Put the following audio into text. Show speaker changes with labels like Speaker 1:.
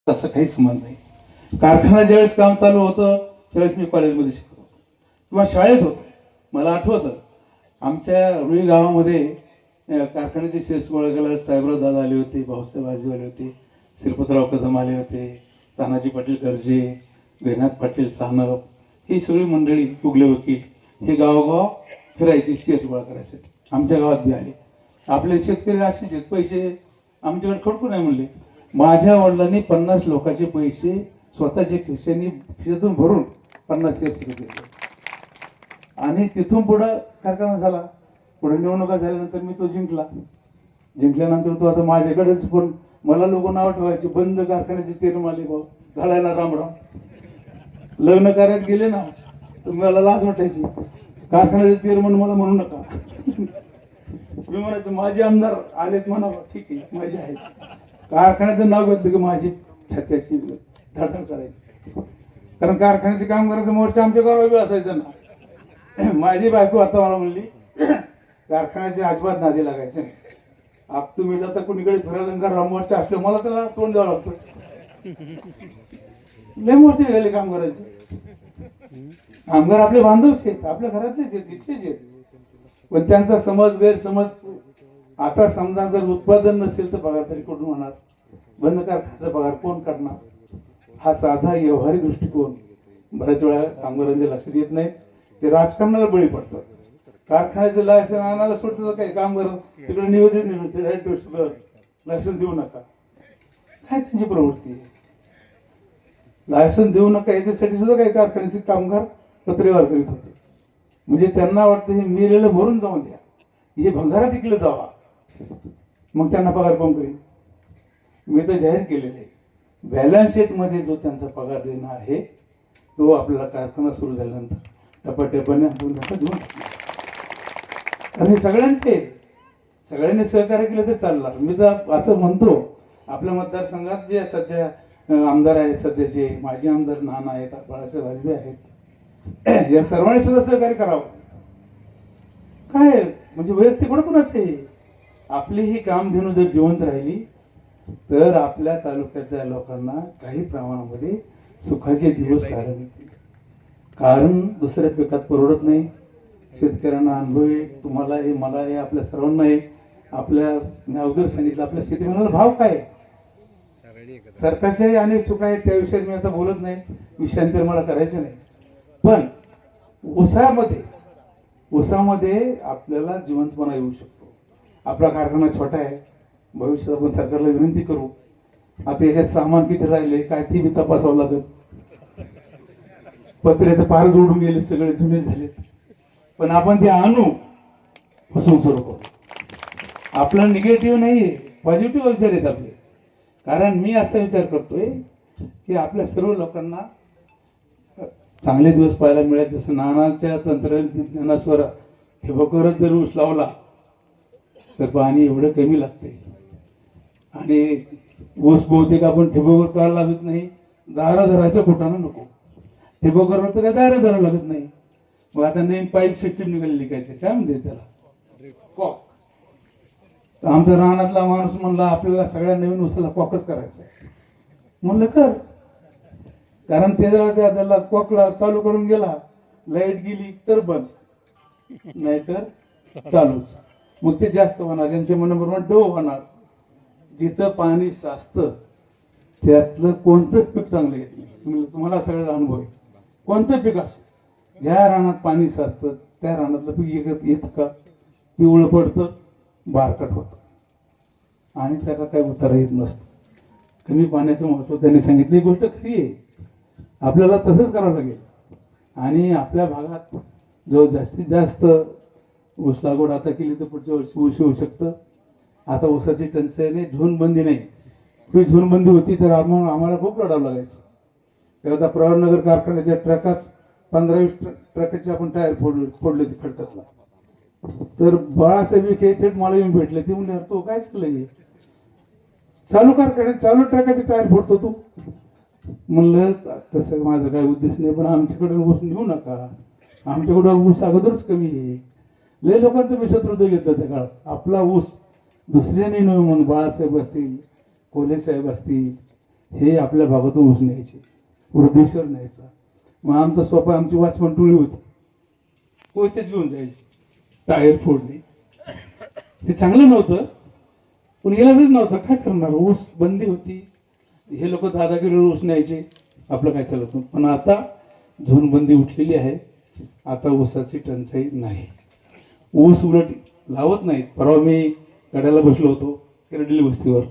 Speaker 1: तसं काही संबंध नाही. कारखाना ज्यावेळेस काम चालू होतं त्यावेळेस मी कॉलेजमध्ये शिकत होतो किंवा शाळेत होतो. मला आठवतं आमच्या रुई गावामध्ये कारखान्याचे सेल्स गोळा साहेबराव दादा आले होते, भाऊसाहेब आजबे आले होते, श्रीपतराव कदम आले होते, तानाजी पाटील गर्जे, वेनाथ पाटील सानप, ही सगळी मंडळी, उगले वकील हे गावोगाव फिरायचे शेअर्स गोळा करायसाठी. आमच्या गावात बी आले. आपले शेतकरी असेच आहेत, पैसे आमच्याकडे खडकू नाही म्हणले. माझ्या वडिलांनी 50 लोकांचे पैसे स्वतःच्या खिशातून भरून 50 शेअर्स घेतले आणि तिथून पुढं कारखाना झाला. पुढे निवडणुका झाल्यानंतर मी तो जिंकल्यानंतर तो आता माझ्याकडेच. पण मला लोक नाव ठेवायचे, बंद कारखान्याचे चेअरमन आले भाऊ घालायला रामराम. लग्न कार्यात गेले ना तर मला लाज वाटायची, कारखान्याचे चेअरमन मला म्हणू नका. मी म्हणायचं माझे आमदार आलेत म्हणा, ठीक आहे माझे आहेत. कारखान्याचं नाव घेतलं की माझी छत्याशी धडधड करायची. कारण कारखान्याचे काम करायचं मोर्चा आमच्या गावाला असायचं ना. माझी बायको आता मला म्हणली, कारखान्याचे अजिबात नादी लागायचे नाही. आप तुम्ही जाता कुणीकडे फिरायला का राममोर्चा असलं मला त्याला तोंड द्यावं लागतं. लय मोर्चे निघाले काम करायचे. कामगार आपले बांधवच आहेत, आपल्या घरातलेच आहेत, इथलेच आहेत. पण त्यांचा गैरसमज. आता समजा जर उत्पादन नसेल तर पगार तरी कुठून होणार? बंद कारखान्याचा पगार कोण करणार? हा साधा व्यवहारी दृष्टिकोन बऱ्याच वेळा कामगारांच्या लक्षात येत नाही. ते राजकारणाला बळी पडतात. कारखान्याचं लायसन आणायला सुटतं काही कामगार तिकडे निवेदन लायसन देऊ नका. काय त्यांची प्रवृत्ती आहे? लायसन देऊ नका याच्यासाठी सुद्धा काही कारखान्याचे कामगार पत्रेवार करीत होते. म्हणजे त्यांना वाटतं हे मेलेलं मरून जाऊन द्या, हे भंगारात इकलं जावा, मग त्यांना पगार कोण करेल? मी तर जाहीर केलेलं आहे, बॅलन्स शीटमध्ये जो त्यांचा पगार देणं आहे तो आपल्याला कारखाना सुरू झाल्यानंतर टप्प्याटप्प्याने आपण त्याचा देऊन टाकणार. कारण हे सगळ्यांनी सहकार्य केलं तर चालणार. मी तर असं म्हणतो, आपल्या मतदारसंघात जे सध्या आमदार आहेत, सध्याचे माजी आमदार नाना आहेत, बाळासाहेब आजबे आहेत, या सर्वांनी सुद्धा सहकार्य करावं. काय म्हणजे वैयक्तिक कोणाकोणाचं आहे? आपली ही कामधेनू जर जिवंत राहिली तर आपल्या तालुक्यातल्या लोकांना काही प्रमाणामध्ये सुखाचे दिवस काढायला मिळतील. कारण दुसऱ्या पिकात परवडत नाही. शेतकऱ्यांना अनुभव आहे, तुम्हाला आहे, मला आहे, आपल्या सर्वांना आहे. मी अगोदर सांगितलं, आपल्या शेतीमालाला भाव काय? सरकारच्याही अनेक चुका आहेत, त्या विषयात मी आता बोलत नाही, विषयांतर मला करायचं नाही. पण ऊसामध्ये आपल्याला जिवंतपणा येऊ शकतो. आपला कारखाना छोटा आहे, भविष्यात आपण सरकारला विनंती करू. आता याच्यात सामान किती राहिले काय ते बी तपासावं लागेल. पत्रे तर फार जोडून गेले, सगळे जुने झाले. पण आपण ते आणू, फसवून सुरू करू. आपला निगेटिव्ह नाहीये, पॉझिटिव्ह विचार आहेत आपले. कारण मी असा विचार करतोय की आपल्या सर्व लोकांना चांगले दिवस पाहायला मिळाले. जसं नानाच्या तंत्रज्ञानास्वर ठिबकवरच जर ऊस लावला तर पाणी एवढं कमी लागते. आणि ऊस बहुतेक आपण ठिबकवर का लागत नाही? दारा धरायचं कुठानं नको. ठिबकवर तर काय दारा धरावं लागत नाही. मग आता नवीन पाईप सिस्टीम निघालेली काय म्हणते त्याला, कॉक. तर आमच्या रानातला माणूस म्हणला आपल्याला सगळ्या नवीन ऊसाला कॉकच करायचं आहे. म्हणलं कर. कारण त्याला कॉकला चालू करून गेला, लाईट गेली तर बंद, नाहीतर चालूच. मग ते जास्त होणार, त्यांच्या मनाबरोबर डो होणार. जिथं पाणी साचतं त्यातलं कोणतंच पीक चांगलं येत नाही. तुम्हाला सगळ्याचा अनुभव आहे. कोणतं पीक असं ज्या रानात पाणी साचतं त्या रानातलं पीक येतं का? पिवळं पडतं, बारकट होतं आणि त्याचा काही उतारा येत नसतं. कमी पाण्याचं महत्त्व त्यांनी सांगितली गोष्ट खरी आहे. आपल्याला तसंच करावं लागेल. आणि आपल्या भागात जो जास्तीत जास्त ऊस लागवड आता केली तर पुढच्या वर्षी ऊस होऊ शकतं. आता ऊसाची टंचाई नाही, झोनबंदी नाही. ही झोनबंदी होती तर आम्हाला खूप लढावं लागायचं. तेव्हा प्रवरनगर कारखान्याच्या ट्रकाच 15-20 ट्रकाचे आपण टायर फोडले ते खडकातला. तर बाळासाहेब विखे थेट मला येऊन भेटले. ते म्हणले, तो काय केलं? चालू कारखान्यात चालू ट्रकाचे टायर फोडतो तू? म्हणलं तसं माझा काय उद्देश नाही, पण आमच्याकडे ऊस नेऊ नका. आमच्याकडे ऊस अगोदरच कमी आहे. लय लोकांचं मी शत्रुत्व घेतलं त्या काळात. आपला ऊस दुसऱ्याने नेऊ म्हणून बाळासाहेब असतील, कोल्हे साहेब असतील, हे आपल्या भागातून ऊस न्यायचे, वृद्धेश्वर न्यायचा. मग आमचा सोपा आमची वाचमन टोळी होती, कोयतेच घेऊन जायची, टायर फोडणे. ते चांगलं नव्हतं, पण इलाजच नव्हता, काय करणार, ऊस बंदी होती. हे लोक 10 किलो ऊस न्यायचे, आपलं काय चालत नव्हतं. पण आता झोनबंदी उठलेली आहे, आता ऊसाची टंचाई नाही, ऊस उलट लावत नाहीत. परवा मी गड्याला बसलो होतो किरडली वस्तीवर,